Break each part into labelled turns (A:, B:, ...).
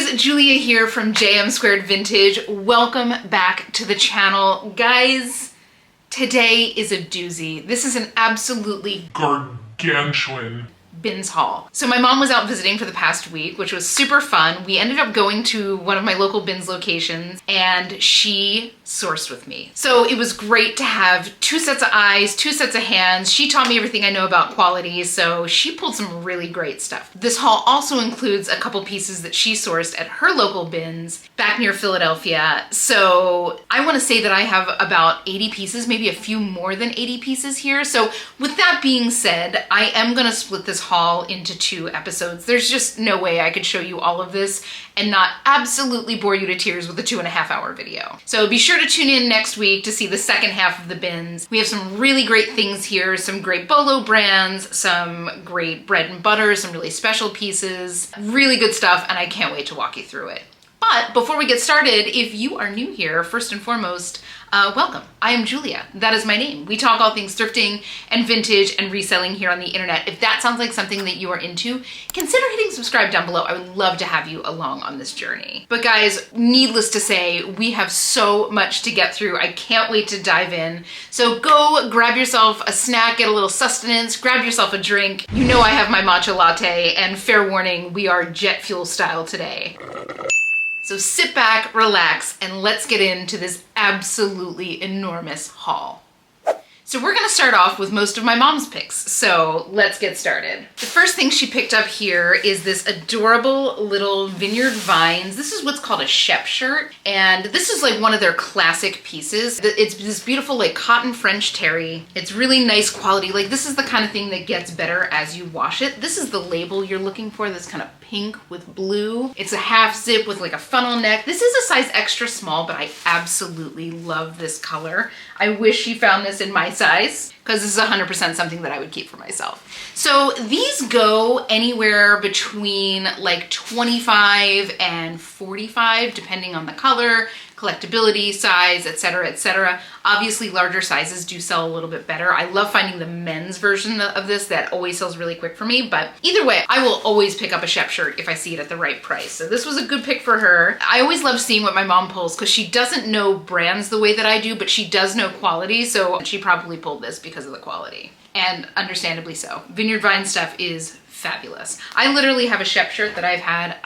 A: guys, Julia here from JM Squared Vintage. Welcome back to the channel. Guys, today is a doozy. This is an absolutely gargantuan bins haul. So my mom was out visiting for the past week, which was super fun. We ended up going to one of my local bins locations and she sourced with me. So it was great to have two sets of eyes, two sets of hands. She taught me everything I know about quality, so she pulled some really great stuff. This haul also includes a couple pieces that she sourced at her local bins back near Philadelphia. So I want to say that I have about 80 pieces, maybe a few more than 80 pieces here. So with that being said, I am going to split this haul into 2 episodes. There's just no way I could show you all of this and not absolutely bore you to tears with a 2.5-hour video. So be sure to tune in next week to see the second half of the bins. We have some really great things here, some great Bolo brands, some great bread and butter, some really special pieces, really good stuff, and I can't wait to walk you through it. But before we get started, if you are new here, first and foremost, welcome. I am Julia. That is my name. We talk all things thrifting and vintage and reselling here on the internet. If that sounds like something that you are into, consider hitting subscribe down below. I would love to have you along on this journey. But guys, needless to say, we have so much to get through. I can't wait to dive in. So go grab yourself a snack, get a little sustenance, grab yourself a drink. You know I have my matcha latte, and fair warning, we are jet fuel style today. So sit back, relax, and let's get into this absolutely enormous haul. So we're gonna start off with most of my mom's picks, so let's get started. The first thing she picked up here is this adorable little vineyard vines. This is what's called a Shep shirt, and this is like one of their classic pieces. It's this beautiful like cotton French terry. It's really nice quality. Like this is the kind of thing that gets better as you wash it. This is the label you're looking for, this kind of pink with blue. It's a half zip with like a funnel neck. This is a size extra small, but I absolutely love this color. I wish she found this in my size, because this is 100% something that I would keep for myself. So these go anywhere between like 25 and 45, depending on the color, collectability, size, etc., etc. Obviously, larger sizes do sell a little bit better. I love finding the men's version of this that always sells really quick for me, but either way, I will always pick up a Shep shirt if I see it at the right price. So this was a good pick for her. I always love seeing what my mom pulls because she doesn't know brands the way that I do, but she does know quality, so she probably pulled this because of the quality. And understandably so. Vineyard Vine stuff is fabulous. I literally have a Shep shirt that I've had,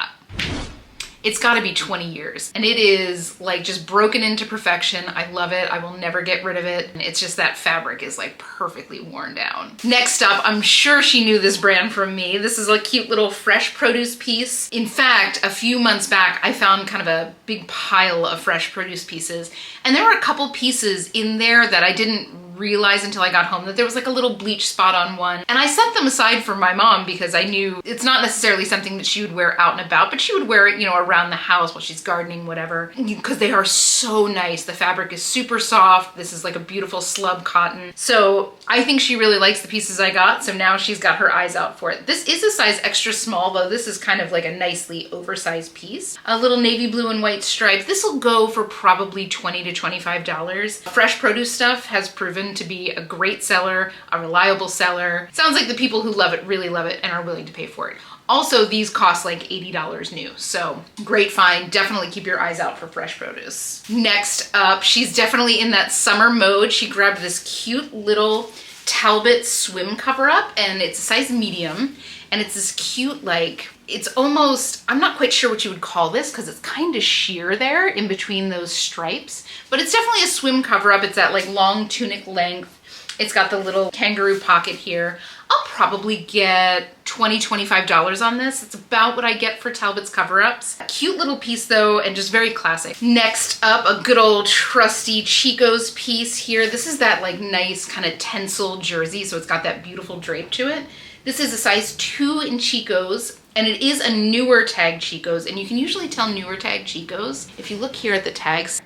A: it's gotta be 20 years. And it is like just broken into perfection. I love it. I will never get rid of it. And it's just that fabric is like perfectly worn down. Next up, I'm sure she knew this brand from me. This is a cute little fresh produce piece. In fact, a few months back, I found kind of a big pile of fresh produce pieces. And there were a couple pieces in there that I didn't realize until I got home that there was like a little bleach spot on one. And I set them aside for my mom because I knew it's not necessarily something that she would wear out and about, but she would wear it, you know, around the house while she's gardening, whatever, because they are so nice. The fabric is super soft. This is like a beautiful slub cotton. So I think she really likes the pieces I got. So now she's got her eyes out for it. This is a size extra small, though. This is kind of like a nicely oversized piece. A little navy blue and white stripe. This will go for probably $20 to $25. Fresh produce stuff has proven to be a great seller, a reliable seller. Sounds like the people who love it really love it and are willing to pay for it. Also, these cost like $80 new, so great find. Definitely keep your eyes out for fresh produce. Next up, she's definitely in that summer mode. She grabbed this cute little Talbot swim cover up, and it's a size medium, and it's this cute, like, it's almost, I'm not quite sure what you would call this because it's kind of sheer there in between those stripes, but it's definitely a swim cover up. It's that like long tunic length. It's got the little kangaroo pocket here. I'll probably get $20, $25 on this. It's about what I get for Talbot's cover-ups. Cute little piece though, and just very classic. Next up, a good old trusty Chico's piece here. This is that like nice kind of tencel jersey, so it's got that beautiful drape to it. This is a size 2 in Chico's, and it is a newer tag Chico's, and you can usually tell newer tag Chico's if you look here at the tags.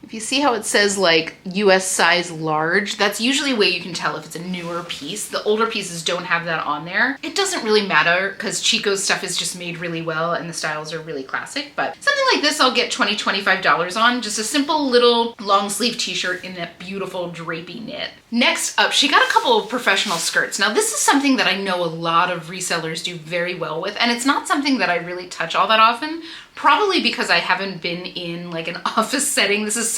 A: If you see how it says like US size large, that's usually a way you can tell if it's a newer piece. The older pieces don't have that on there. It doesn't really matter because Chico's stuff is just made really well and the styles are really classic, but something like this I'll get $20, $25 on. Just a simple little long sleeve t-shirt in that beautiful drapey knit. Next up, she got a couple of professional skirts. Now this is something that I know a lot of resellers do very well with, and it's not something that I really touch all that often. Probably because I haven't been in like an office setting. This is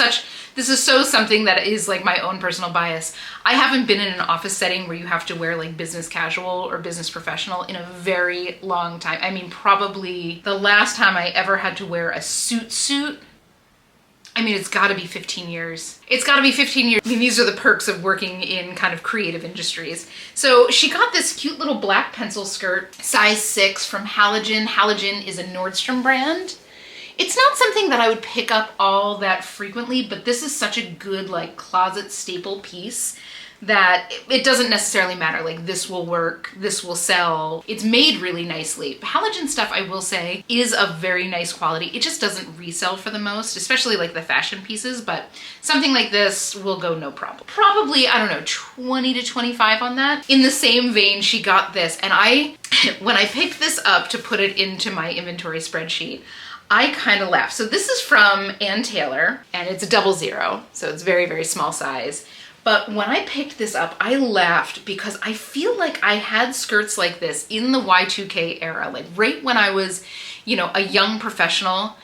A: so something that is like my own personal bias. I haven't been in an office setting where you have to wear like business casual or business professional in a very long time. I mean, probably the last time I ever had to wear a suit, I mean, it's gotta be 15 years. It's gotta be 15 years. I mean, these are the perks of working in kind of creative industries. So she got this cute little black pencil skirt, size 6 from Halogen. Halogen is a Nordstrom brand. It's not something that I would pick up all that frequently, but this is such a good like closet staple piece that it doesn't necessarily matter. Like, this will work, this will sell. It's made really nicely. Halogen stuff, I will say, is of very nice quality. It just doesn't resell for the most, especially like the fashion pieces, but something like this will go no problem. Probably, I don't know, 20 to 25 on that. In the same vein, she got this, and when I picked this up to put it into my inventory spreadsheet, I kind of laughed. So this is from Ann Taylor, and it's a 00, so it's very, very small size. But when I picked this up, I laughed because I feel like I had skirts like this in the Y2K era, like right when I was, you know, a young professional.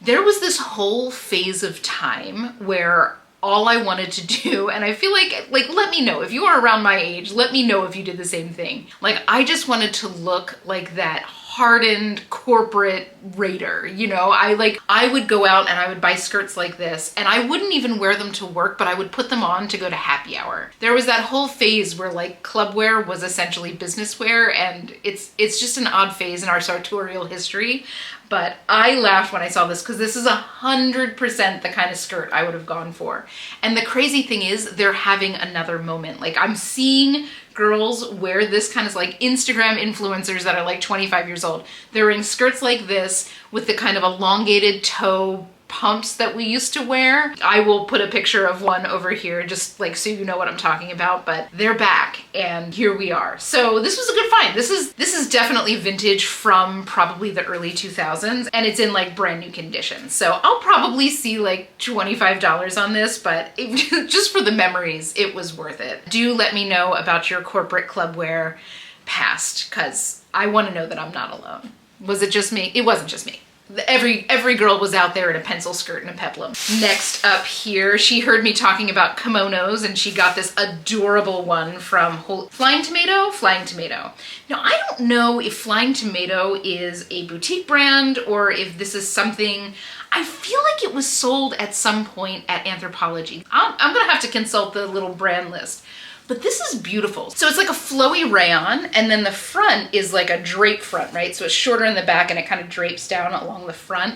A: There was this whole phase of time where all I wanted to do, and I feel like let me know if you are around my age, let me know if you did the same thing. Like, I just wanted to look like that hardened corporate raider, you know? I would go out and I would buy skirts like this, and I wouldn't even wear them to work, but I would put them on to go to happy hour. There was that whole phase where like club wear was essentially business wear, and it's just an odd phase in our sartorial history. But I laughed when I saw this because this is 100% the kind of skirt I would have gone for. And the crazy thing is they're having another moment. Like, I'm seeing girls wear this kind of like Instagram influencers that are like 25 years old. They're wearing skirts like this with the kind of elongated toe pumps that we used to wear. I will put a picture of one over here just like so you know what I'm talking about, but they're back and here we are. So this was a good find. This is definitely vintage from probably the early 2000s, and it's in like brand new condition. So I'll probably see like $25 on this, but just for the memories, it was worth it. Do let me know about your corporate club wear past, because I want to know that I'm not alone. Was it just me? It wasn't just me. Every girl was out there in a pencil skirt and a peplum. Next up here, she heard me talking about kimonos, and she got this adorable one from Flying Tomato? Flying Tomato. Now, I don't know if Flying Tomato is a boutique brand or if this is something, I feel like it was sold at some point at Anthropologie. I'm gonna have to consult the little brand list. But this is beautiful. So it's like a flowy rayon, and then the front is like a drape front, right? So it's shorter in the back and it kind of drapes down along the front.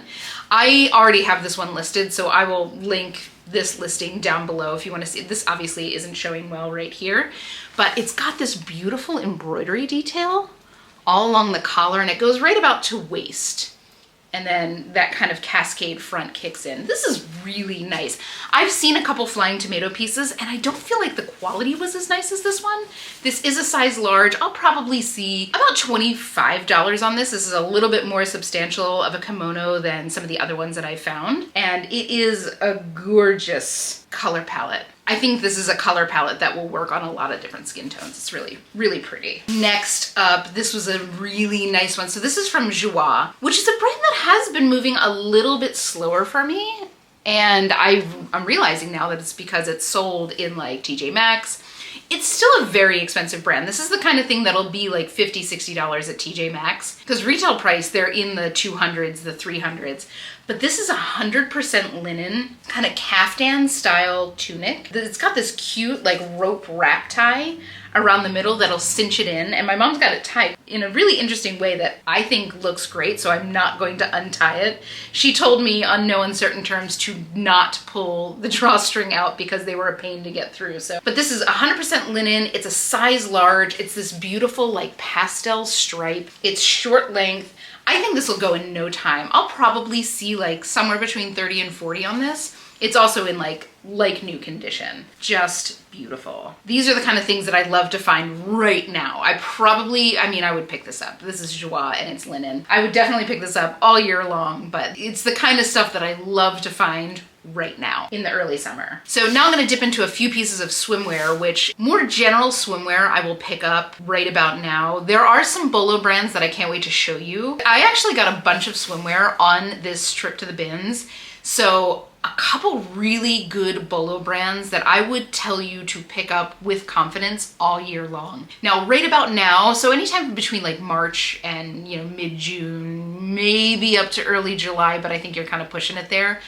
A: I already have this one listed, so I will link this listing down below if you want to see it. This obviously isn't showing well right here, but it's got this beautiful embroidery detail all along the collar, and it goes right about to waist. And then that kind of cascade front kicks in. This is really nice. I've seen a couple Flying Tomato pieces, and I don't feel like the quality was as nice as this one. This is a size large. I'll probably see about $25 on this. This is a little bit more substantial of a kimono than some of the other ones that I found. And it is a gorgeous color palette. I think this is a color palette that will work on a lot of different skin tones. It's really, really pretty. Next up, this was a really nice one. So this is from Joie, which is a brand that has been moving a little bit slower for me. And I'm realizing now that it's because it's sold in like TJ Maxx. It's still a very expensive brand. This is the kind of thing that'll be like $50, $60 at TJ Maxx, because retail price, they're in the 200s, the 300s. But this is 100% linen, kind of caftan style tunic. It's got this cute like rope wrap tie around the middle that'll cinch it in. And my mom's got it tied in a really interesting way that I think looks great, so I'm not going to untie it. She told me on no uncertain terms to not pull the drawstring out because they were a pain to get through. So, but this is 100% linen. It's a size large. It's this beautiful like pastel stripe. It's short length. I think this will go in no time. I'll probably see like somewhere between 30 and 40 on this. It's also in like new condition. Just beautiful. These are the kind of things that I'd love to find right now. I would pick this up. This is Joie and it's linen. I would definitely pick this up all year long, but it's the kind of stuff that I love to find right now in the early summer. So now I'm gonna dip into a few pieces of swimwear, which more general swimwear I will pick up right about now. There are some Bolo brands that I can't wait to show you. I actually got a bunch of swimwear on this trip to the bins. So a couple really good Bolo brands that I would tell you to pick up with confidence all year long. Now, right about now, so anytime between like March and mid-June, maybe up to early July, but I think you're kind of pushing it there.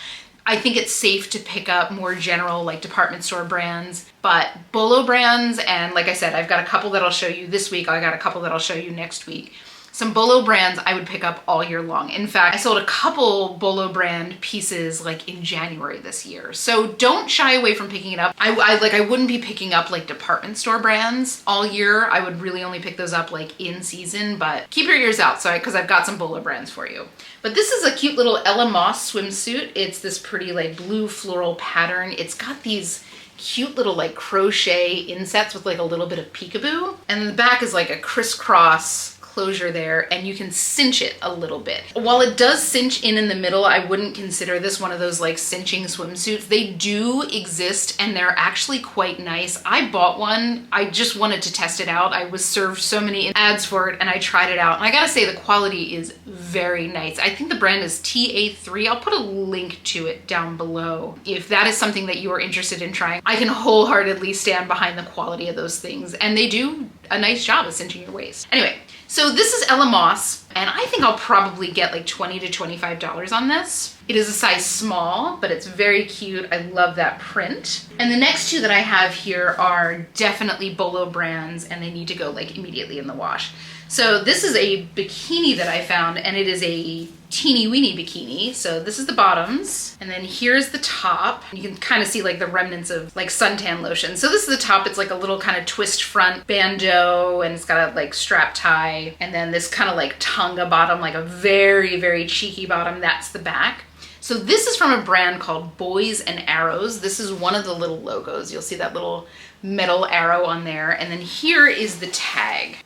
A: I think it's safe to pick up more general like department store brands, but Bolo brands, and like I said, I've got a couple that I'll show you this week. I got a couple that I'll show you next week. Some Bolo brands I would pick up all year long. In fact, I sold a couple Bolo brand pieces like in January this year. So don't shy away from picking it up. I wouldn't be picking up like department store brands all year. I would really only pick those up like in season, but keep your ears out, because I've got some Bolo brands for you. But this is a cute little Ella Moss swimsuit. It's this pretty like blue floral pattern. It's got these cute little like crochet insets with like a little bit of peekaboo. And then the back is like a crisscross closure there, and you can cinch it a little bit. While it does cinch in the middle, I wouldn't consider this one of those like cinching swimsuits. They do exist and they're actually quite nice. I bought one. I just wanted to test it out. I was served so many ads for it and I tried it out. And I gotta say the quality is very nice. I think the brand is TA3. I'll put a link to it down below. If that is something that you are interested in trying, I can wholeheartedly stand behind the quality of those things. And they do a nice job of cinching your waist. Anyway, so this is Ella Moss, and I think I'll probably get like $20 to $25 on this. It is a size small, but it's very cute. I love that print. And the next two that I have here are definitely Bolo brands, and they need to go like immediately in the wash. So this is a bikini that I found, and it is a teeny weeny bikini. So this is the bottoms, and then here's the top. You can kind of see like the remnants of like suntan lotion. So this is the top. It's like a little kind of twist front bandeau, and it's got a like strap tie, and then this kind of like tanga bottom, like a very, very cheeky bottom. That's the back. So this is from a brand called Boys and Arrows. This is one of the little logos. You'll see that little metal arrow on there. And then here is the tag.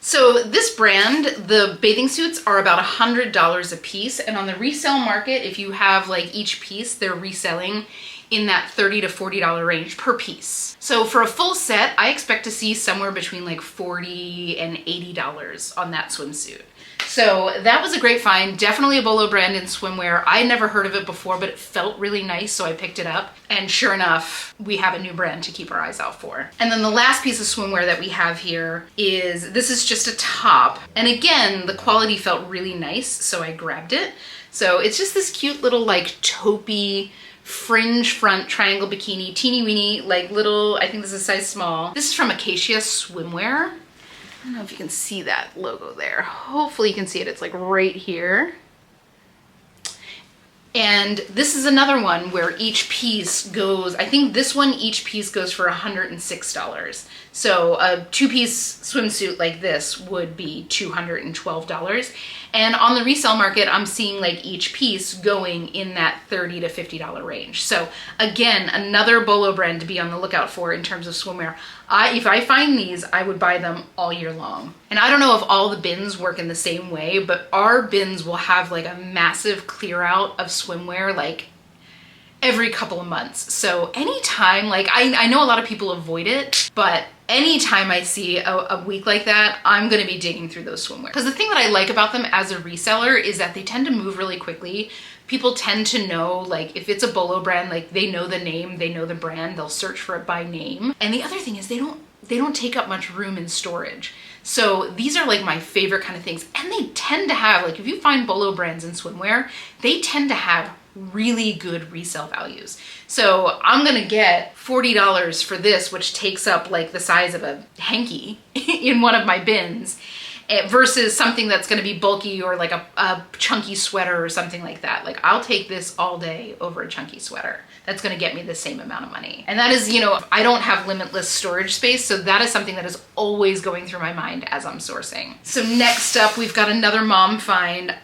A: So this brand, the bathing suits are about $100 a piece. And on the resale market, if you have like each piece, they're reselling in that $30 to $40 range per piece. So for a full set, I expect to see somewhere between like $40 and $80 on that swimsuit. So that was a great find. Definitely a Bolo brand in swimwear. I had never heard of it before, but it felt really nice, so I picked it up. And sure enough, we have a new brand to keep our eyes out for. And then the last piece of swimwear that we have here is, this is just a top. And again, the quality felt really nice, so I grabbed it. So it's just this cute little like taupey fringe front triangle bikini, teeny weeny, like little, I think this is a size small. This is from Acacia Swimwear. I don't know if you can see that logo there. Hopefully you can see it. It's like right here. And this is another one where each piece goes, I think this one, each piece goes for $106. So a two-piece swimsuit like this would be $212. And on the resale market, I'm seeing like each piece going in that $30 to $50 range. So again, another Bolo brand to be on the lookout for in terms of swimwear. If I find these, I would buy them all year long. And I don't know if all the bins work in the same way, but our bins will have like a massive clear out of swimwear like every couple of months. So anytime, like I know a lot of people avoid it, but anytime I see a week like that, I'm gonna be digging through those swimwear. Because the thing that I like about them as a reseller is that they tend to move really quickly. People tend to know, like if it's a Bolo brand, like they know the name, they know the brand, they'll search for it by name. And the other thing is they don't take up much room in storage. So these are like my favorite kind of things. And they tend to have, like if you find Bolo brands in swimwear, they tend to have really good resale values. So I'm gonna get $40 for this, which takes up like the size of a hanky in one of my bins, versus something that's gonna be bulky or like a chunky sweater or something like that. Like I'll take this all day over a chunky sweater. That's gonna get me the same amount of money. And that is, you know, I don't have limitless storage space, so that is something that is always going through my mind as I'm sourcing. So next up, we've got another mom find, and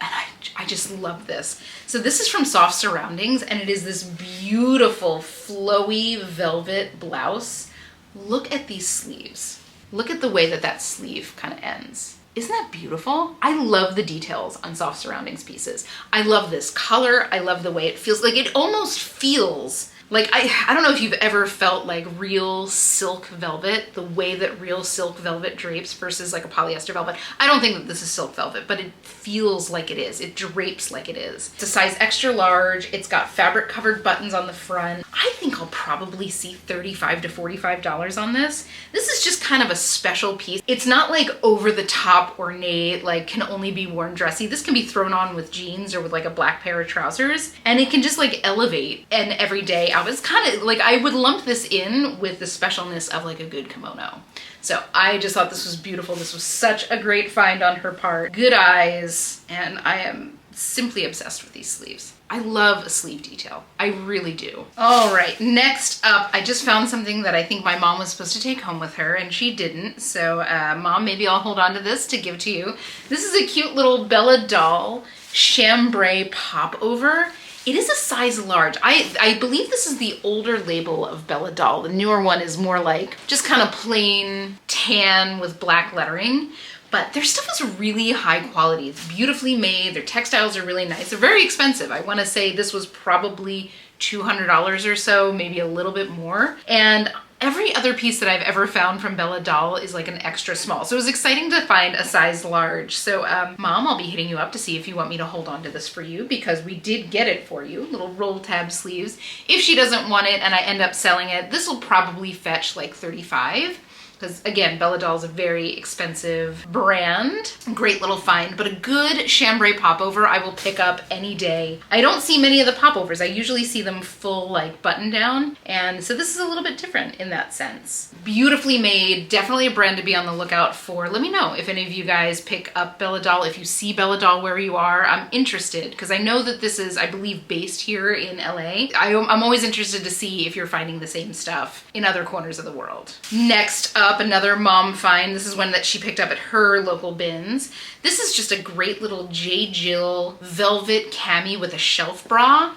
A: I just love this. So this is from Soft Surroundings, and it is this beautiful flowy velvet blouse. Look at these sleeves. Look at the way that that sleeve kind of ends. Isn't that beautiful? I love the details on soft surroundings pieces. I love this color. I love the way it feels. Like it almost feels like, I don't know if you've ever felt like real silk velvet, the way that real silk velvet drapes versus like a polyester velvet. I don't think that this is silk velvet, but it feels like it is. It drapes like it is. It's a size extra large. It's got fabric covered buttons on the front. I think I'll probably see $35 to $45 on this. This is just kind of a special piece. It's not like over the top ornate, like can only be worn dressy. This can be thrown on with jeans or with like a black pair of trousers, and it can just like elevate an everyday outfit. It's kind of like, I would lump this in with the specialness of like a good kimono. So I just thought this was beautiful. This was such a great find on her part. Good eyes, and I am simply obsessed with these sleeves. I love a sleeve detail. I really do. All right, next up, I just found something that I think my mom was supposed to take home with her, and she didn't. So Mom, maybe I'll hold on to this to give to you. This is a cute little Bella doll chambray popover. It is a size large. I believe this is the older label of Bella doll. The newer one is more like just kind of plain tan with black lettering. But their stuff is really high quality. It's beautifully made. Their textiles are really nice. They're very expensive. I want to say this was probably $200 or so, maybe a little bit more. And every other piece that I've ever found from Bella doll is like an extra small. So it was exciting to find a size large. So Mom, I'll be hitting you up to see if you want me to hold on to this for you, because we did get it for you, little roll tab sleeves. If she doesn't want it and I end up selling it, this will probably fetch like $35. Because again, Bella doll is a very expensive brand. Great little find, but a good chambray popover I will pick up any day. I don't see many of the popovers. I usually see them full like button down. And so this is a little bit different in that sense. Beautifully made, definitely a brand to be on the lookout for. Let me know if any of you guys pick up Bella doll. If you see Bella doll where you are, I'm interested, because I know that this is, I believe, based here in LA. I'm always interested to see if you're finding the same stuff in other corners of the world. Next up, another mom find. This is one that she picked up at her local bins. This is just a great little J. Jill velvet cami with a shelf bra.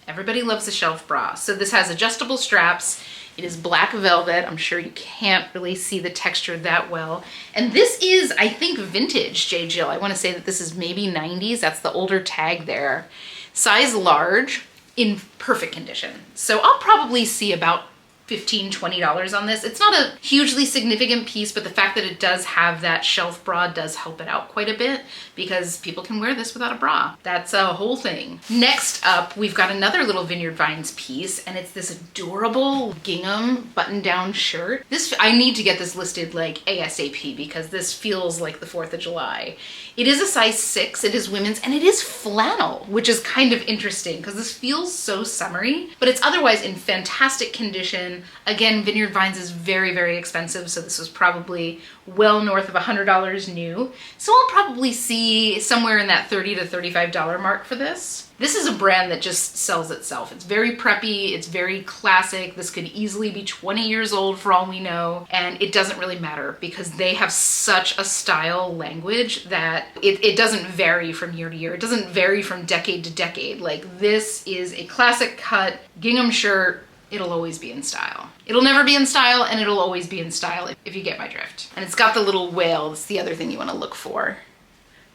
A: Everybody loves a shelf bra. So this has adjustable straps. It is black velvet. I'm sure you can't really see the texture that well. And this is, I think, vintage J. Jill. I want to say that this is maybe 90s. That's the older tag there. Size large, in perfect condition. So I'll probably see about $15, $20 on this. It's not a hugely significant piece, but the fact that it does have that shelf bra does help it out quite a bit, because people can wear this without a bra. That's a whole thing. Next up, we've got another little Vineyard Vines piece, and it's this adorable gingham button-down shirt. This, I need to get this listed like ASAP, because this feels like the 4th of July. It is a size 6, it is women's, and it is flannel, which is kind of interesting because this feels so summery, but it's otherwise in fantastic condition. Again, Vineyard Vines is very, very expensive, so this was probably well north of $100 new. So I'll probably see somewhere in that $30 to $35 mark for this. This is a brand that just sells itself. It's very preppy, it's very classic. This could easily be 20 years old for all we know, and it doesn't really matter because they have such a style language that it doesn't vary from year to year. It doesn't vary from decade to decade. Like, this is a classic cut gingham shirt. It'll always be in style. It'll never be in style, and it'll always be in style, if you get my drift. And it's got the little whale. That's the other thing you want to look for.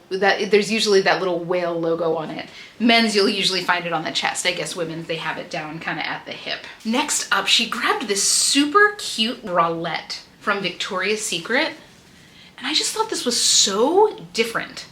A: That there's usually that little whale logo on it. Men's, you'll usually find it on the chest. I guess women's, they have it down kind of at the hip. Next up, she grabbed this super cute bralette from Victoria's Secret. And I just thought this was so different.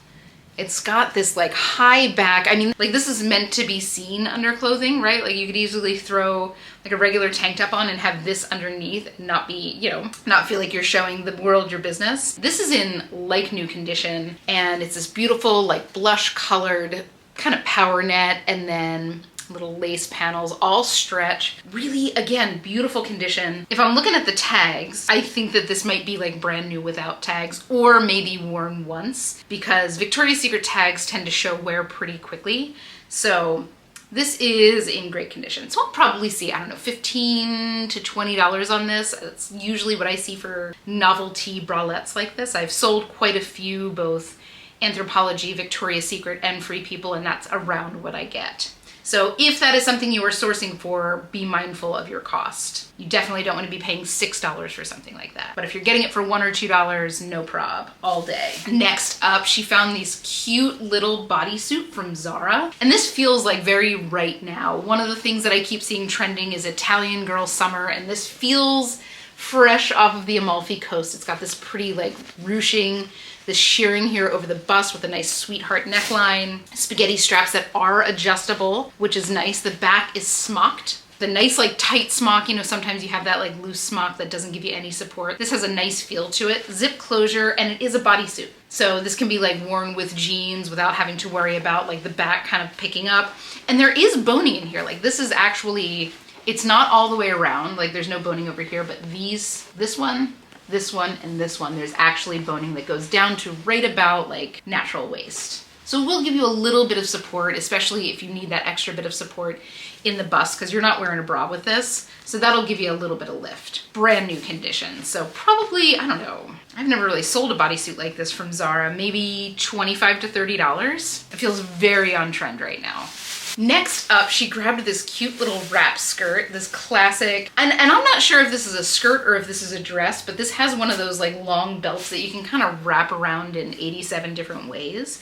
A: It's got this like high back. I mean, like, this is meant to be seen under clothing, right? Like, you could easily throw like a regular tank top on and have this underneath and not be, you know, not feel like you're showing the world your business. This is in like new condition, and it's this beautiful like blush colored kind of power net, and then little lace panels, all stretch. Really, again, beautiful condition. If I'm looking at the tags, I think that this might be like brand new without tags, or maybe worn once, because Victoria's Secret tags tend to show wear pretty quickly. So this is in great condition. So I'll probably see, I don't know, $15 to $20 on this. That's usually what I see for novelty bralettes like this. I've sold quite a few, both Anthropologie, Victoria's Secret, and Free People, and that's around what I get. So if that is something you are sourcing for, be mindful of your cost. You definitely don't want to be paying $6 for something like that. But if you're getting it for $1 or $2, no prob, all day. Next up, she found these cute little bodysuit from Zara. And this feels like very right now. One of the things that I keep seeing trending is Italian girl summer, and this feels fresh off of the Amalfi Coast. It's got this pretty like ruching, this shearing here over the bust with a nice sweetheart neckline, spaghetti straps that are adjustable, which is nice. The back is smocked. The nice like tight smock, you know, sometimes you have that like loose smock that doesn't give you any support. This has a nice feel to it. Zip closure, and it is a bodysuit. So this can be like worn with jeans without having to worry about like the back kind of picking up. And there is boning in here. Like this is actually, it's not all the way around. Like there's no boning over here, but this one, and this one, there's actually boning that goes down to right about like natural waist. So we'll give you a little bit of support, especially if you need that extra bit of support in the bust, because you're not wearing a bra with this. So that'll give you a little bit of lift. Brand new condition. So probably, I don't know, I've never really sold a bodysuit like this from Zara, maybe $25 to $30. It feels very on trend right now. Next up, she grabbed this cute little wrap skirt, this classic, and I'm not sure if this is a skirt or if this is a dress, but this has one of those like long belts that you can kind of wrap around in 87 different ways.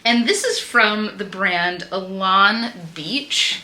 A: And this is from the brand Elan Beach.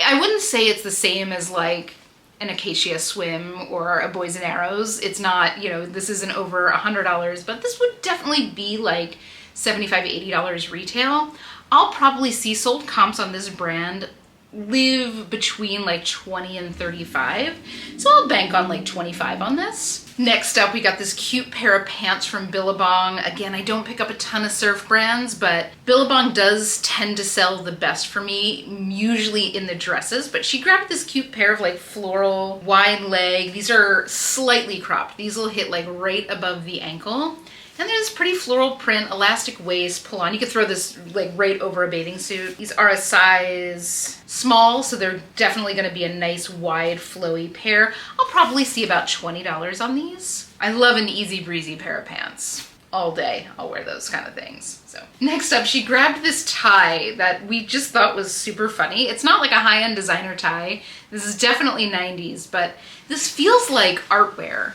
A: I wouldn't say it's the same as like an Acacia Swim or a Boys and Arrows. It's not, you know, this isn't over $100, but this would definitely be like $75, $80 retail. I'll probably see sold comps on this brand live between like 20 and 35. So I'll bank on like 25 on this. Next up, we got this cute pair of pants from Billabong. Again, I don't pick up a ton of surf brands, but Billabong does tend to sell the best for me, usually in the dresses, but she grabbed this cute pair of like floral wide leg. These are slightly cropped. These will hit like right above the ankle. And there's this pretty floral print, elastic waist, pull on. You could throw this like right over a bathing suit. These are a size small, so they're definitely gonna be a nice wide flowy pair. I'll probably see about $20 on these. I love an easy breezy pair of pants. All day, I'll wear those kind of things. So next up, she grabbed this tie that we just thought was super funny. It's not like a high-end designer tie. This is definitely 90s, but this feels like artwear.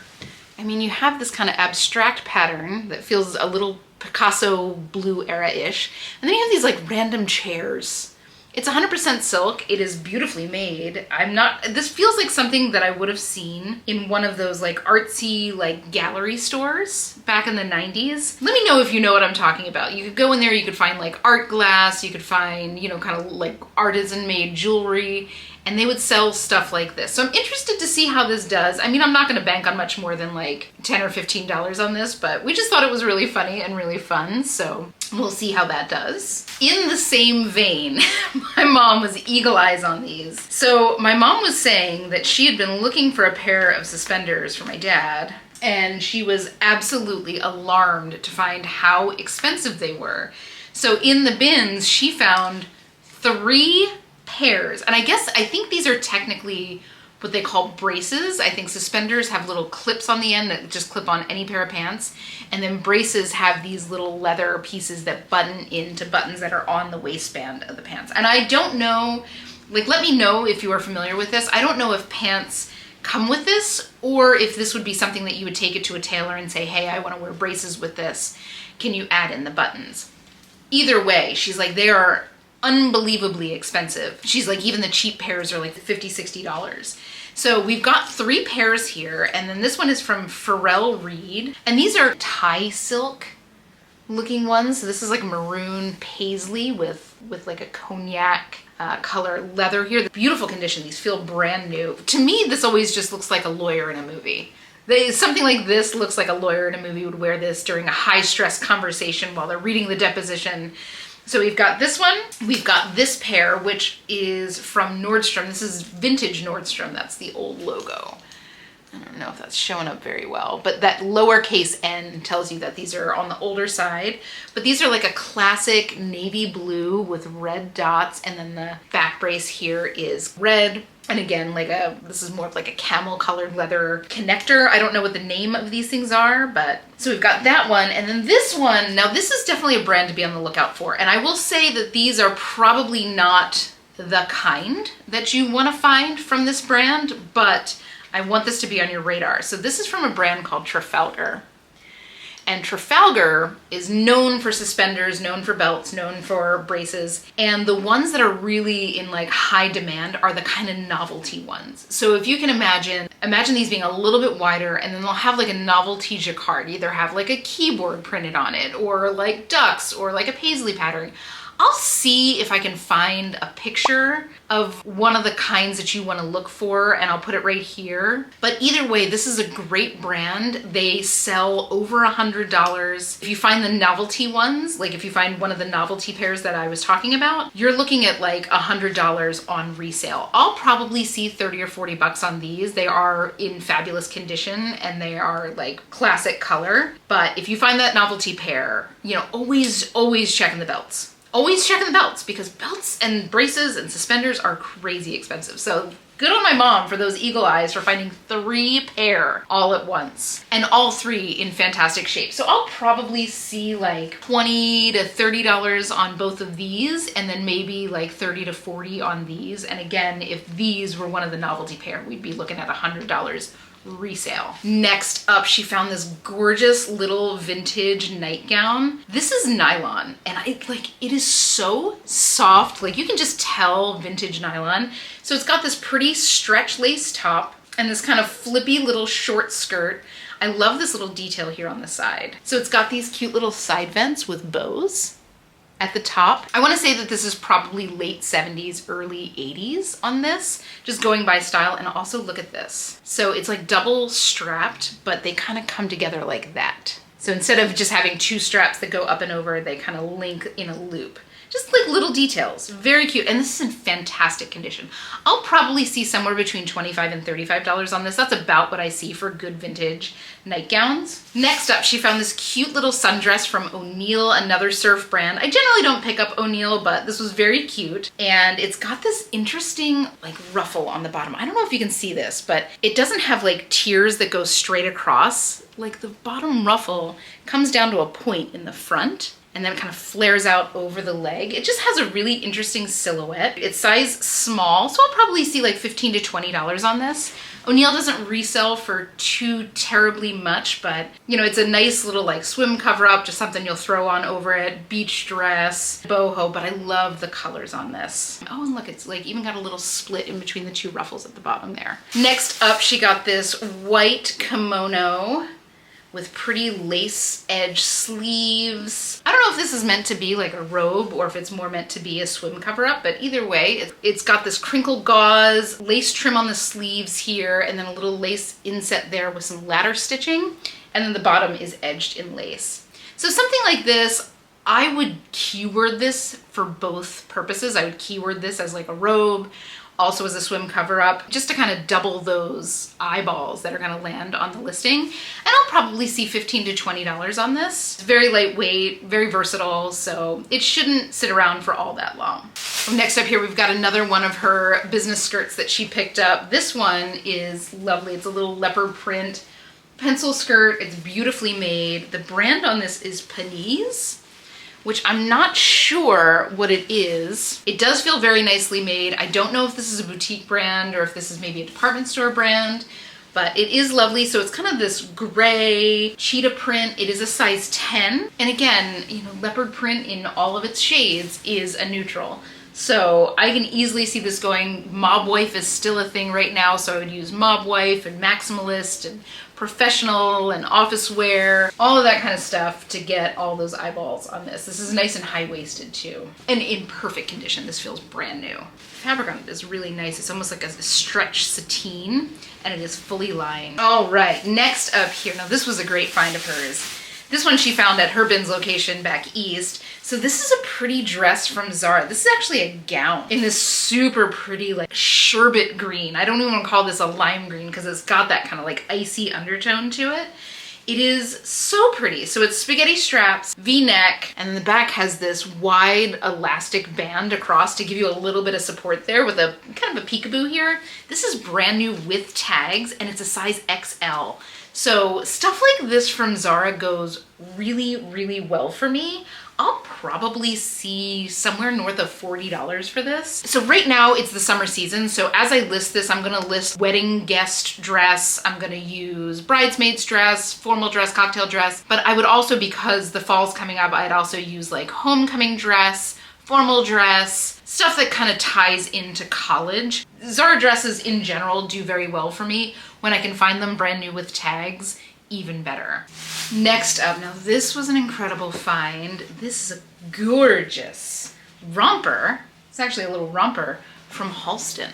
A: I mean, you have this kind of abstract pattern that feels a little Picasso blue era-ish. And then you have these like random chairs. It's 100% silk. It is beautifully made. This feels like something that I would have seen in one of those like artsy like gallery stores back in the 90s. Let me know if you know what I'm talking about. You could go in there, you could find like art glass, you could find, you know, kind of like artisan made jewelry, and they would sell stuff like this. So I'm interested to see how this does. I mean, I'm not gonna bank on much more than like $10 or $15 on this, but we just thought it was really funny and really fun. So we'll see how that does. In the same vein, my mom was eagle eyes on these. So my mom was saying that she had been looking for a pair of suspenders for my dad, and she was absolutely alarmed to find how expensive they were. So in the bins, she found 3 pairs, and I think these are technically what they call braces. I think suspenders have little clips on the end that just clip on any pair of pants, and then braces have these little leather pieces that button into buttons that are on the waistband of the pants. And I don't know, like, let me know if you are familiar with this. I don't know if pants come with this, or if this would be something that you would take it to a tailor and say, hey, I want to wear braces with this. Can you add in the buttons? Either way, she's like, they are unbelievably expensive. She's like, even the cheap pairs are like $50, $60. So we've got 3 pairs here, and then this one is from Pharrell Reed, and these are tie silk looking ones. So this is like maroon paisley with like a cognac color leather here. The beautiful condition. These feel brand new. To me, this always just looks like a lawyer in a movie. Something like this looks like a lawyer in a movie would wear this during a high stress conversation while they're reading the deposition. So we've got this one, we've got this pair, which is from Nordstrom. This is vintage Nordstrom, that's the old logo. I don't know if that's showing up very well, but that lowercase n tells you that these are on the older side. But these are like a classic navy blue with red dots, and then the back brace here is red. And again, this is more of like a camel colored leather connector. I don't know what the name of these things are, but so we've got that one. And then this one, now this is definitely a brand to be on the lookout for. And I will say that these are probably not the kind that you want to find from this brand, but I want this to be on your radar. So this is from a brand called Trafalgar. And Trafalgar is known for suspenders, known for belts, known for braces. And the ones that are really in like high demand are the kind of novelty ones. So if you can imagine these being a little bit wider, and then they'll have like a novelty jacquard, either have like a keyboard printed on it, or like ducks, or like a paisley pattern. I'll see if I can find a picture of one of the kinds that you want to look for, and I'll put it right here. But either way, this is a great brand. They sell over $100. If you find the novelty ones, like if you find one of the novelty pairs that I was talking about, you're looking at like $100 on resale. I'll probably see 30 or 40 bucks on these. They are in fabulous condition and they are like classic color. But if you find that novelty pair, you know, always checking the belts. Always checking the belts, because belts and braces and suspenders are crazy expensive. So good on my mom for those eagle eyes for finding 3 pair all at once, and all 3 in fantastic shape. So I'll probably see like $20 to $30 on both of these, and then maybe like 30 to 40 on these. And again, if these were one of the novelty pair, we'd be looking at $100 resale. Next up, she found this gorgeous little vintage nightgown. This is nylon, and it is so soft. Like, you can just tell vintage nylon. So it's got this pretty stretch lace top and this kind of flippy little short skirt. I love this little detail here on the side. So it's got these cute little side vents with bows at the top. I want to say that this is probably late 70s, early 80s on this, just going by style. And also look at this. So it's like double strapped, but they kind of come together like that. So instead of just having 2 straps that go up and over, they kind of link in a loop. Just like little details, very cute. And this is in fantastic condition. I'll probably see somewhere between $25 and $35 on this. That's about what I see for good vintage nightgowns. Next up, she found this cute little sundress from O'Neill, another surf brand. I generally don't pick up O'Neill, but this was very cute. And it's got this interesting like ruffle on the bottom. I don't know if you can see this, but it doesn't have like tiers that go straight across. Like, the bottom ruffle comes down to a point in the front, and then it kind of flares out over the leg. It just has a really interesting silhouette. It's size small, so I'll probably see like $15 to $20 on this. O'Neill doesn't resell for too terribly much, but you know, it's a nice little like swim cover up, just something you'll throw on over it, beach dress, boho, but I love the colors on this. Oh, and look, it's like even got a little split in between the 2 ruffles at the bottom there. Next up, she got this white kimono with pretty lace edge sleeves. I don't know if this is meant to be like a robe or if it's more meant to be a swim cover up, but either way, it's got this crinkled gauze, lace trim on the sleeves here, and then a little lace inset there with some ladder stitching. And then the bottom is edged in lace. So something like this, I would keyword this for both purposes. I would keyword this as like a robe, also as a swim cover up, just to kind of double those eyeballs that are going to land on the listing. And I'll probably see $15 to $20 on this. It's very lightweight, very versatile, so it shouldn't sit around for all that long. Next up here, we've got another one of her business skirts that she picked up. This one is lovely. It's a little leopard print pencil skirt. It's beautifully made. The brand on this is Panise, which I'm not sure what it is. It does feel very nicely made. I don't know if this is a boutique brand or if this is maybe a department store brand, but it is lovely. So it's kind of this gray cheetah print. It is a size 10. And again, you know, leopard print in all of its shades is a neutral. So I can easily see this going, mob wife is still a thing right now, so I would use mob wife and maximalist and professional and office wear, all of that kind of stuff to get all those eyeballs on this. This is nice and high-waisted too, and in perfect condition. This feels brand new. The fabric on it is really nice. It's almost like a stretch sateen, and it is fully lined. All right, next up here. Now this was a great find of hers. This one she found at her Bins location back east. So this is a pretty dress from Zara. This is actually a gown in this super pretty like sherbet green. I don't even want to call this a lime green because it's got that kind of like icy undertone to it. It is so pretty. So it's spaghetti straps, V-neck, and the back has this wide elastic band across to give you a little bit of support there with a kind of a peekaboo here. This is brand new with tags, and it's a size XL. So stuff like this from Zara goes really, really well for me. I'll probably see somewhere north of $40 for this. So right now it's the summer season. So as I list this, I'm gonna list wedding guest dress. I'm gonna use bridesmaid's dress, formal dress, cocktail dress. But I would also, because the fall's coming up, I'd also use like homecoming dress, formal dress, stuff that kind of ties into college. Zara dresses in general do very well for me. When I can find them brand new with tags, even better. Next up, now this was an incredible find. This is a gorgeous romper. It's actually a little romper from Halston.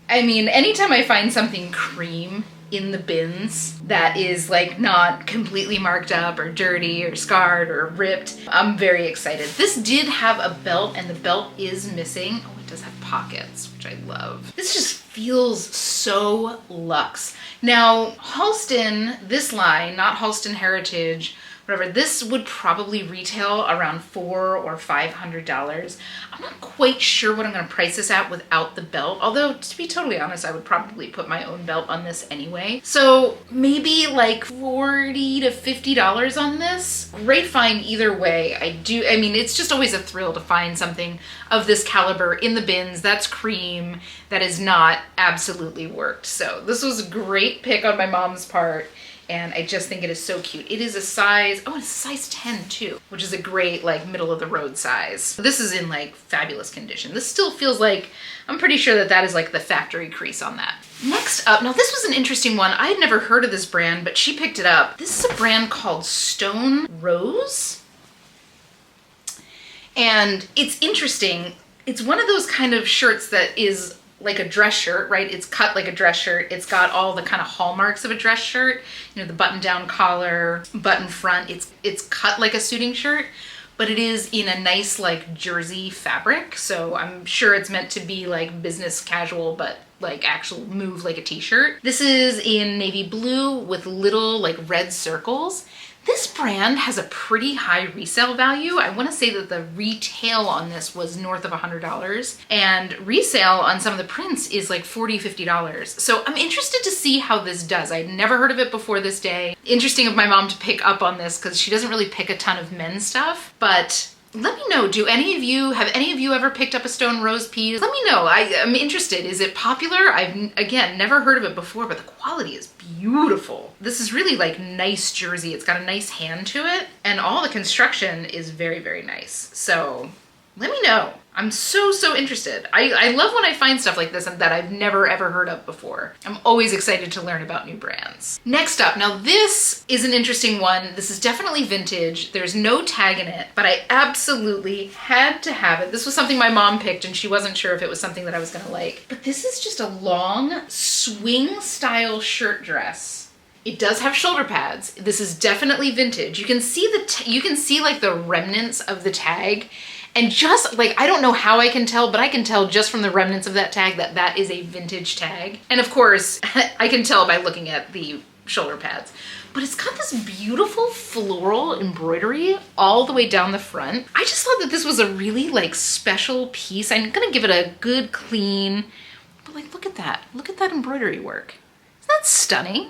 A: I mean, anytime I find something cream in the bins that is like not completely marked up or dirty or scarred or ripped, I'm very excited. This did have a belt and the belt is missing. Oh, it does have pockets, which I love. This just feels so luxe. Now, Halston, this line, not Halston Heritage, whatever, this would probably retail around $400 or $500. I'm not quite sure what I'm gonna price this at without the belt, although to be totally honest, I would probably put my own belt on this anyway. So maybe like $40 to $50 on this. Great find either way. I mean, it's just always a thrill to find something of this caliber in the bins that's cream, that is not absolutely worked. So this was a great pick on my mom's part. And I just think it is so cute. It is a size, oh, it's a size 10 too, which is a great like middle of the road size. This is in like fabulous condition. This still feels like, I'm pretty sure that that is like the factory crease on that. Next up, now this was an interesting one. I had never heard of this brand, but she picked it up. This is a brand called Stone Rose. And it's interesting. It's one of those kind of shirts that is like a dress shirt, right? It's cut like a dress shirt. It's got all the kind of hallmarks of a dress shirt. You know, the button down collar, button front. It's cut like a suiting shirt, but it is in a nice like jersey fabric. So I'm sure it's meant to be like business casual, but like actual move like a t-shirt. This is in navy blue with little like red circles. This brand has a pretty high resale value. I want to say that the retail on this was north of $100 and resale on some of the prints is like $40, $50. So I'm interested to see how this does. I'd never heard of it before this day. Interesting of my mom to pick up on this because she doesn't really pick a ton of men's stuff, but let me know, have any of you ever picked up a Stone Rose piece? Let me know, I'm interested. Is it popular? I've, again, never heard of it before, but the quality is beautiful. This is really like nice jersey. It's got a nice hand to it and all the construction is very, very nice. So let me know. I'm so interested. I love when I find stuff like this and that I've never ever heard of before. I'm always excited to learn about new brands. Next up, now this is an interesting one. This is definitely vintage. There's no tag in it, but I absolutely had to have it. This was something my mom picked and she wasn't sure if it was something that I was gonna like. But this is just a long swing style shirt dress. It does have shoulder pads. This is definitely vintage. You can see like the remnants of the tag. And just like, I don't know how I can tell, but I can tell just from the remnants of that tag that that is a vintage tag. And of course, I can tell by looking at the shoulder pads. But it's got this beautiful floral embroidery all the way down the front. I just thought that this was a really like special piece. I'm gonna give it a good clean, but like, look at that. Look at that embroidery work. Isn't that stunning?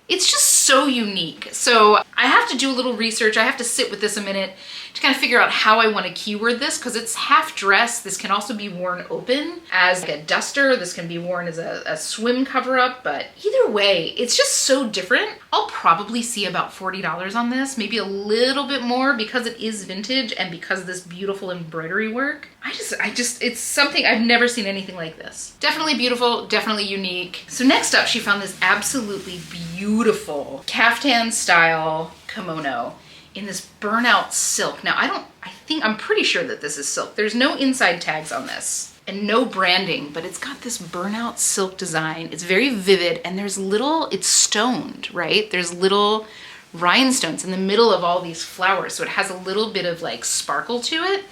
A: It's just so unique. So I have to do a little research. I have to sit with this a minute to kind of figure out how I want to keyword this because it's half dress. This can also be worn open as like a duster. This can be worn as a swim cover up, but either way, it's just so different. I'll probably see about $40 on this, maybe a little bit more because it is vintage and because of this beautiful embroidery work. It's something, I've never seen anything like this. Definitely beautiful, definitely unique. So next up, she found this absolutely beautiful caftan style kimono in this burnout silk. Now I'm pretty sure that this is silk. There's no inside tags on this and no branding, but it's got this burnout silk design. It's very vivid and it's stoned, right? There's little rhinestones in the middle of all these flowers. So it has a little bit of like sparkle to it.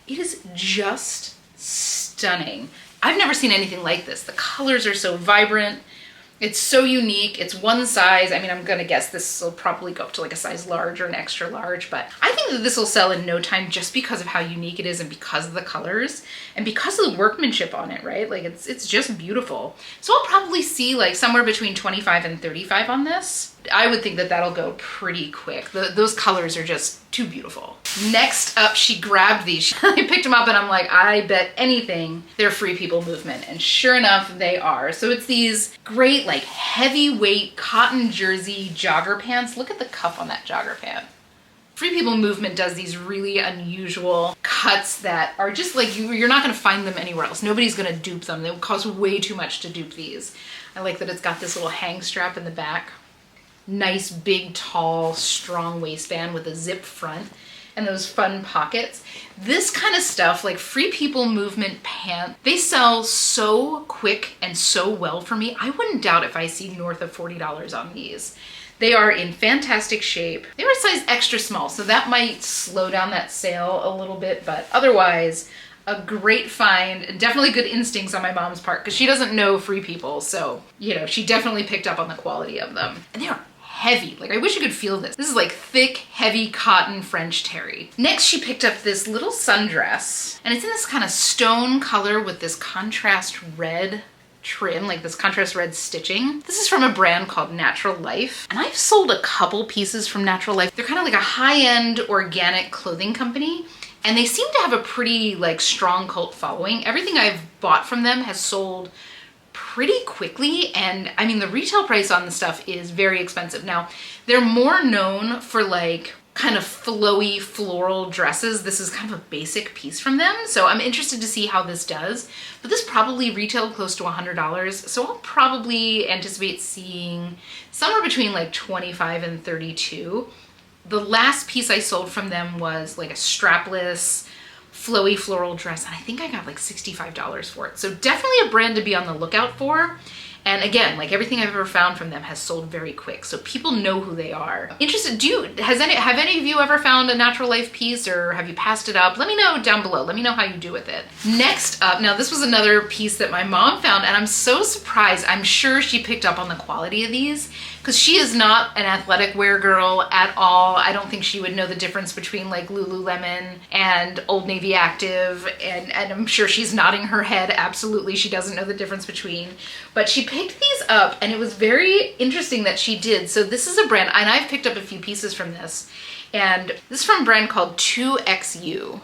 A: It is just stunning. I've never seen anything like this. The colors are so vibrant. It's so unique. It's one size. I mean, I'm gonna guess this will probably go up to like a size large or an extra large, but I think that this will sell in no time just because of how unique it is and because of the colors and because of the workmanship on it, right? Like it's just beautiful. So I'll probably see like somewhere between 25 and 35 on this. I would think that that'll go pretty quick. Those colors are just too beautiful. Next up, she grabbed these. I picked them up and I'm like, I bet anything they're Free People Movement. And sure enough, they are. So it's these great like heavyweight cotton jersey jogger pants. Look at the cuff on that jogger pant. Free People Movement does these really unusual cuts that are just like, you're not gonna find them anywhere else. Nobody's gonna dupe them. They would cost way too much to dupe these. I like that it's got this little hang strap in the back. Nice, big, tall, strong waistband with a zip front and those fun pockets. This kind of stuff, like Free People Movement pants, they sell so quick and so well for me. I wouldn't doubt if I see north of $40 on these. They are in fantastic shape. They were a size extra small, so that might slow down that sale a little bit, but otherwise, a great find. Definitely good instincts on my mom's part, because she doesn't know Free People, so, you know, she definitely picked up on the quality of them. And they are heavy. Like, I wish you could feel this. This is like thick, heavy cotton French terry. Next, she picked up this little sundress, and it's in this kind of stone color with this contrast red trim, like this contrast red stitching. This is from a brand called Natural Life, and I've sold a couple pieces from Natural Life. They're kind of like a high-end organic clothing company, and they seem to have a pretty like strong cult following. Everything I've bought from them has sold pretty quickly, and I mean the retail price on the stuff is very expensive. Now, they're more known for like kind of flowy floral dresses. This is kind of a basic piece from them, so I'm interested to see how this does. But this probably retailed close to $100, so I'll probably anticipate seeing somewhere between like 25 and 32. The last piece I sold from them was like a strapless flowy floral dress, and I think I got like $65 for it. So definitely a brand to be on the lookout for. And again, like everything I've ever found from them has sold very quick, so people know who they are. Interested, have any of you ever found a Natural Life piece, or have you passed it up? Let me know down below. Let me know how you do with it. Next up, now this was another piece that my mom found, and I'm so surprised. I'm sure she picked up on the quality of these, because she is not an athletic wear girl at all. I don't think she would know the difference between like Lululemon and Old Navy Active, and I'm sure she's nodding her head. Absolutely, she doesn't know the difference between. But she picked these up, and it was very interesting that she did. So this is a brand, and I've picked up a few pieces from this, and this is from a brand called 2XU.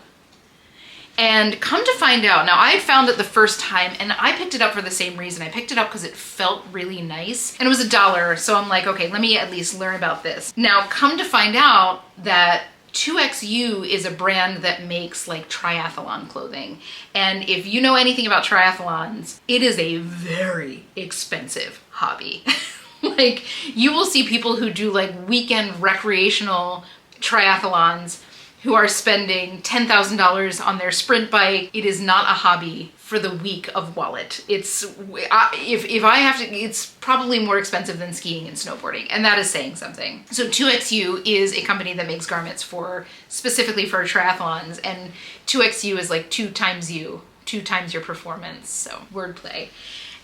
A: And come to find out, now I found it the first time and I picked it up for the same reason. I picked it up because it felt really nice and it was $1. So I'm like, okay, let me at least learn about this. Now come to find out that 2XU is a brand that makes like triathlon clothing. And if you know anything about triathlons, it is a very expensive hobby. Like you will see people who do like weekend recreational triathlons who are spending $10,000 on their sprint bike. It is not a hobby for the weak of wallet. It's, if I have to, it's probably more expensive than skiing and snowboarding, and that is saying something. So 2XU is a company that makes garments specifically for triathlons, and 2XU is like 2 times you, 2 times your performance, so wordplay.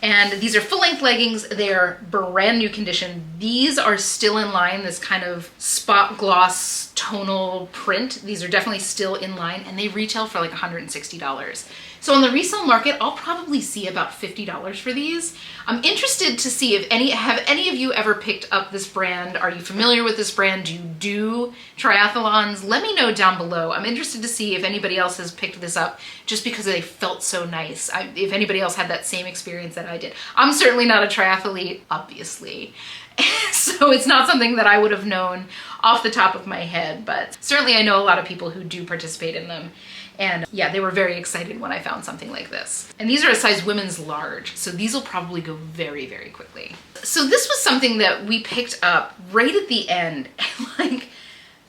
A: And these are full-length leggings. They're brand new condition. These are still in line, this kind of spot gloss tonal print. These are definitely still in line, and they retail for like $160. So on the resale market, I'll probably see about $50 for these. I'm interested to see if have any of you ever picked up this brand? Are you familiar with this brand? Do you do triathlons? Let me know down below. I'm interested to see if anybody else has picked this up just because they felt so nice. If anybody else had that same experience that I did. I'm certainly not a triathlete, obviously. So it's not something that I would have known off the top of my head, but certainly I know a lot of people who do participate in them. And yeah, they were very excited when I found something like this. And these are a size women's large, so these will probably go very, very quickly. So this was something that we picked up right at the end. And like,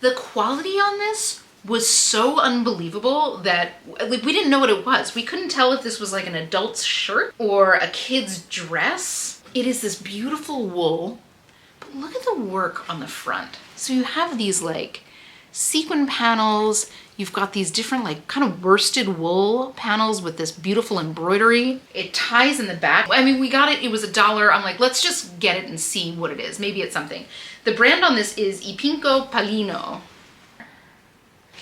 A: the quality on this was so unbelievable that like, we didn't know what it was. We couldn't tell if this was like an adult's shirt or a kid's dress. It is this beautiful wool, but look at the work on the front. So you have these like sequin panels. You've got these different like kind of worsted wool panels with this beautiful embroidery. It ties in the back. I mean, we got it, it was $1. I'm like, let's just get it and see what it is. Maybe it's something. The brand on this is Ipinco Palino.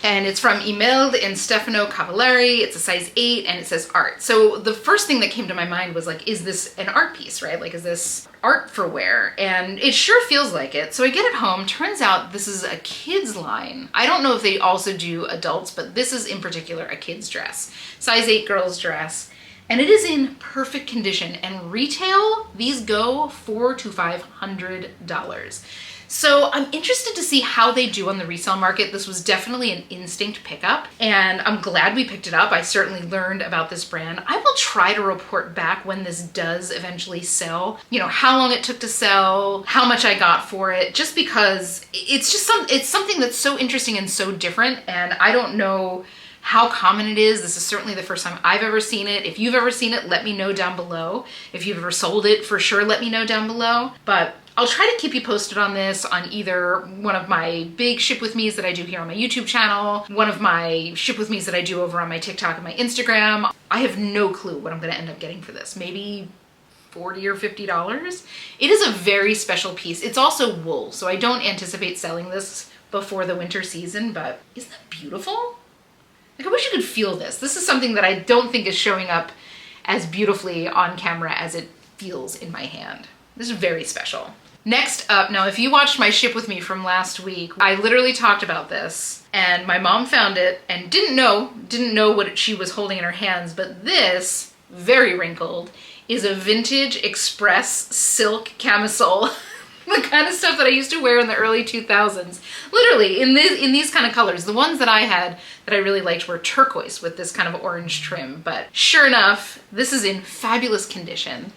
A: And it's from Imelda and Stefano Cavallari. It's a size 8 and it says art. So the first thing that came to my mind was like, is this an art piece, right? Like, is this art for wear? And it sure feels like it. So I get it home. Turns out this is a kids line. I don't know if they also do adults, but this is in particular a kid's dress. Size 8 girl's dress. And it is in perfect condition. And retail, these go $400 to $500. So I'm interested to see how they do on the resale market. This was definitely an instinct pickup, and I'm glad we picked it up. I certainly learned about this brand. I will try to report back when this does eventually sell, you know, how long it took to sell, how much I got for it, just because it's something that's so interesting and so different, and I don't know how common it is. This is certainly the first time I've ever seen it. If you've ever seen it, let me know down below. If you've ever sold it, for sure, let me know down below. But I'll try to keep you posted on this on either one of my big ship with me's that I do here on my YouTube channel, one of my ship with me's that I do over on my TikTok and my Instagram. I have no clue what I'm gonna end up getting for this. Maybe $40 or $50. It is a very special piece. It's also wool, so I don't anticipate selling this before the winter season, but isn't that beautiful? Like, I wish you could feel this. This is something that I don't think is showing up as beautifully on camera as it feels in my hand. This is very special. Next up, now if you watched my ship with me from last week, I literally talked about this and my mom found it and didn't know what she was holding in her hands, but this, very wrinkled, is a vintage express silk camisole. The kind of stuff that I used to wear in the early 2000s. Literally, in these kind of colors. The ones that I had that I really liked were turquoise with this kind of orange trim, but sure enough, this is in fabulous condition.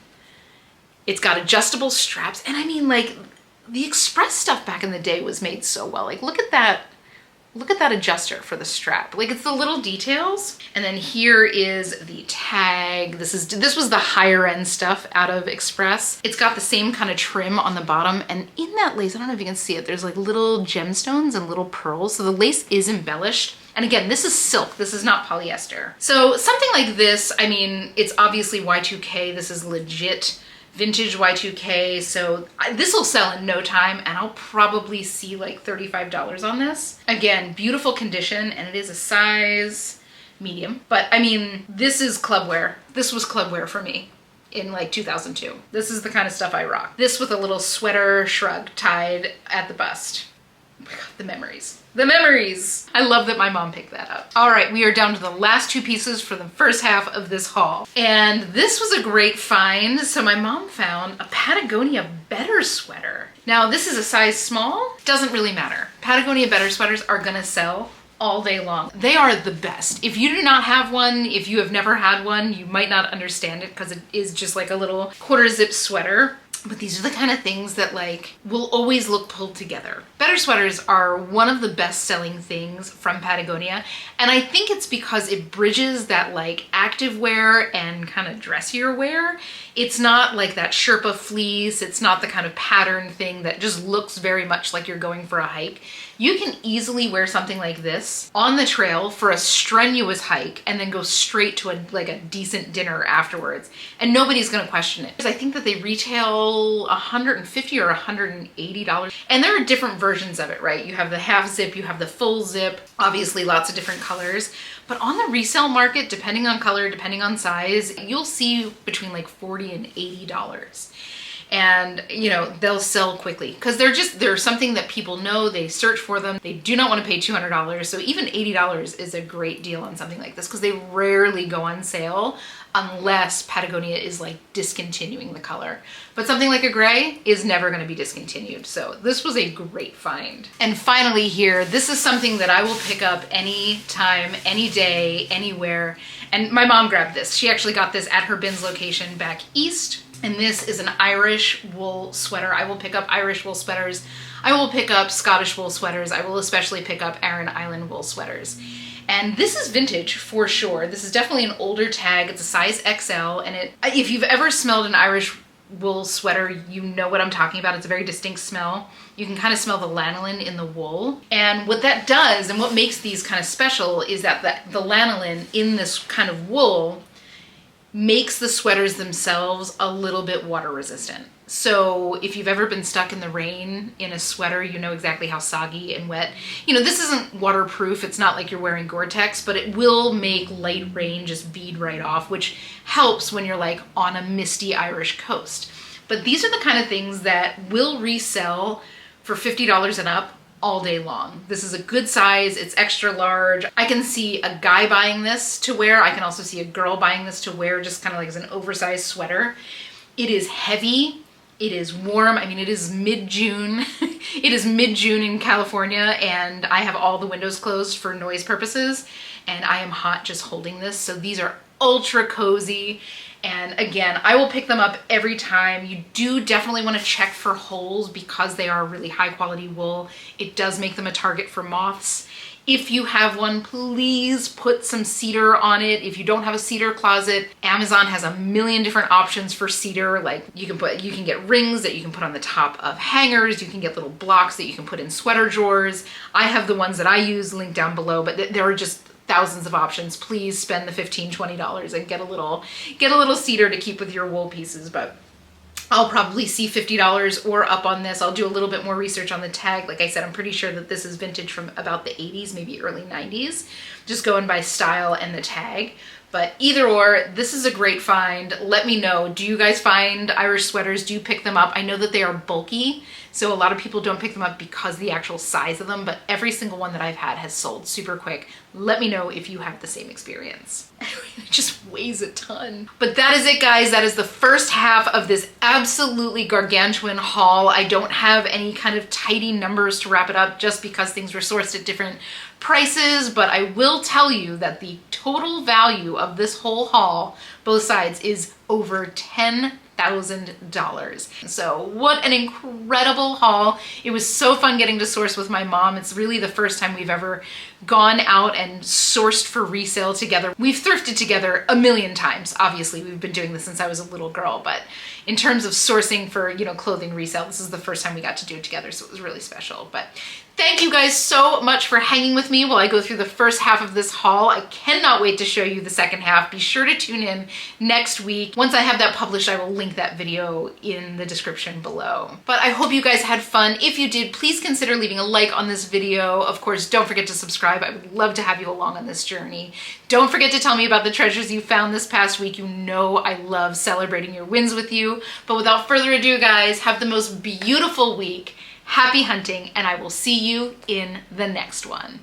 A: It's got adjustable straps, and I mean, like, the express stuff back in the day was made so well. Like, look at that adjuster for the strap. Like, it's the little details. And then here is the tag. This was the higher end stuff out of Express. It's got the same kind of trim on the bottom, and in that lace, I don't know if you can see it, there's like little gemstones and little pearls. So the lace is embellished. And again, this is silk, this is not polyester. So something like this, I mean, it's obviously Y2K. This is legit vintage Y2K, so this will sell in no time, and I'll probably see like $35 on this. Again, beautiful condition, and it is a size medium, but I mean, this is clubwear. This was clubwear for me in like 2002. This is the kind of stuff I rock. This with a little sweater shrug tied at the bust. Oh my God, the memories. The memories! I love that my mom picked that up. All right, we are down to the last two pieces for the first half of this haul. And this was a great find. So my mom found a Patagonia Better sweater. Now this is a size small, doesn't really matter. Patagonia Better sweaters are gonna sell all day long. They are the best. If you do not have one, if you have never had one, you might not understand it because it is just like a little quarter zip sweater. But these are the kind of things that like will always look pulled together. Better sweaters are one of the best selling things from Patagonia. And I think it's because it bridges that like active wear and kind of dressier wear. It's not like that Sherpa fleece. It's not the kind of pattern thing that just looks very much like you're going for a hike. You can easily wear something like this on the trail for a strenuous hike and then go straight to a decent dinner afterwards. And nobody's gonna question it. I think that they retail $150 or $180. And there are different versions of it, right? You have the half zip, you have the full zip, obviously lots of different colors. But on the resale market, depending on color, depending on size, you'll see between like $40 and $80. And you know, they'll sell quickly because they're something that people know, they search for them. They do not want to pay $200. So even $80 is a great deal on something like this because they rarely go on sale unless Patagonia is like discontinuing the color. But something like a gray is never going to be discontinued. So this was a great find. And finally here, this is something that I will pick up anytime, any day, anywhere. And my mom grabbed this. She actually got this at her bins location back east. And this is an Irish wool sweater. I will pick up Irish wool sweaters. I will pick up Scottish wool sweaters. I will especially pick up Aran Island wool sweaters. And this is vintage for sure. This is definitely an older tag. It's a size XL. And if you've ever smelled an Irish wool sweater, you know what I'm talking about. It's a very distinct smell. You can kind of smell the lanolin in the wool. And what that does, and what makes these kind of special, is that the lanolin in this kind of wool makes the sweaters themselves a little bit water resistant. So if you've ever been stuck in the rain in a sweater, you know exactly how soggy and wet. You know, this isn't waterproof. It's not like you're wearing Gore-Tex, but it will make light rain just bead right off, which helps when you're like on a misty Irish coast. But these are the kind of things that will resell for $50 and up all day long. This is a good size. It's extra large. I can see a guy buying this to wear. I can also see a girl buying this to wear just kind of like as an oversized sweater. It is heavy. It is warm. I mean, it is mid-June. It is mid-June in California, and I have all the windows closed for noise purposes, and I am hot just holding this. So these are ultra cozy. And again, I will pick them up every time. You do definitely want to check for holes because they are really high quality wool. It does make them a target for moths. If you have one, please put some cedar on it. If you don't have a cedar closet, Amazon has a million different options for cedar. Like you can get rings that you can put on the top of hangers. You can get little blocks that you can put in sweater drawers. I have the ones that I use linked down below, but there are just thousands of options. Please spend the $15, $20 and get a little cedar to keep with your wool pieces. But I'll probably see $50 or up on this. I'll do a little bit more research on the tag. Like I said, I'm pretty sure that this is vintage from about the 80s, maybe early 90s, just going by style and the tag. But either or, this is a great find. Let me know. Do you guys find Irish sweaters? Do you pick them up? I know that they are bulky, so a lot of people don't pick them up because of the actual size of them, but every single one that I've had has sold super quick. Let me know if you have the same experience. It just weighs a ton. But that is it, guys. That is the first half of this absolutely gargantuan haul. I don't have any kind of tidy numbers to wrap it up just because things were sourced at different prices, but I will tell you that the total value of this whole haul, both sides, is over $10,000. So what an incredible haul. It was so fun getting to source with my mom. It's really the first time we've ever gone out and sourced for resale together. We've thrifted together a million times. Obviously, we've been doing this since I was a little girl, but in terms of sourcing for, you know, clothing resale, this is the first time we got to do it together, so it was really special. But thank you guys so much for hanging with me while I go through the first half of this haul. I cannot wait to show you the second half. Be sure to tune in next week. Once I have that published, I will link that video in the description below. But I hope you guys had fun. If you did, please consider leaving a like on this video. Of course, don't forget to subscribe. I would love to have you along on this journey. Don't forget to tell me about the treasures you found this past week. You know I love celebrating your wins with you. But without further ado, guys, have the most beautiful week. Happy hunting, and I will see you in the next one.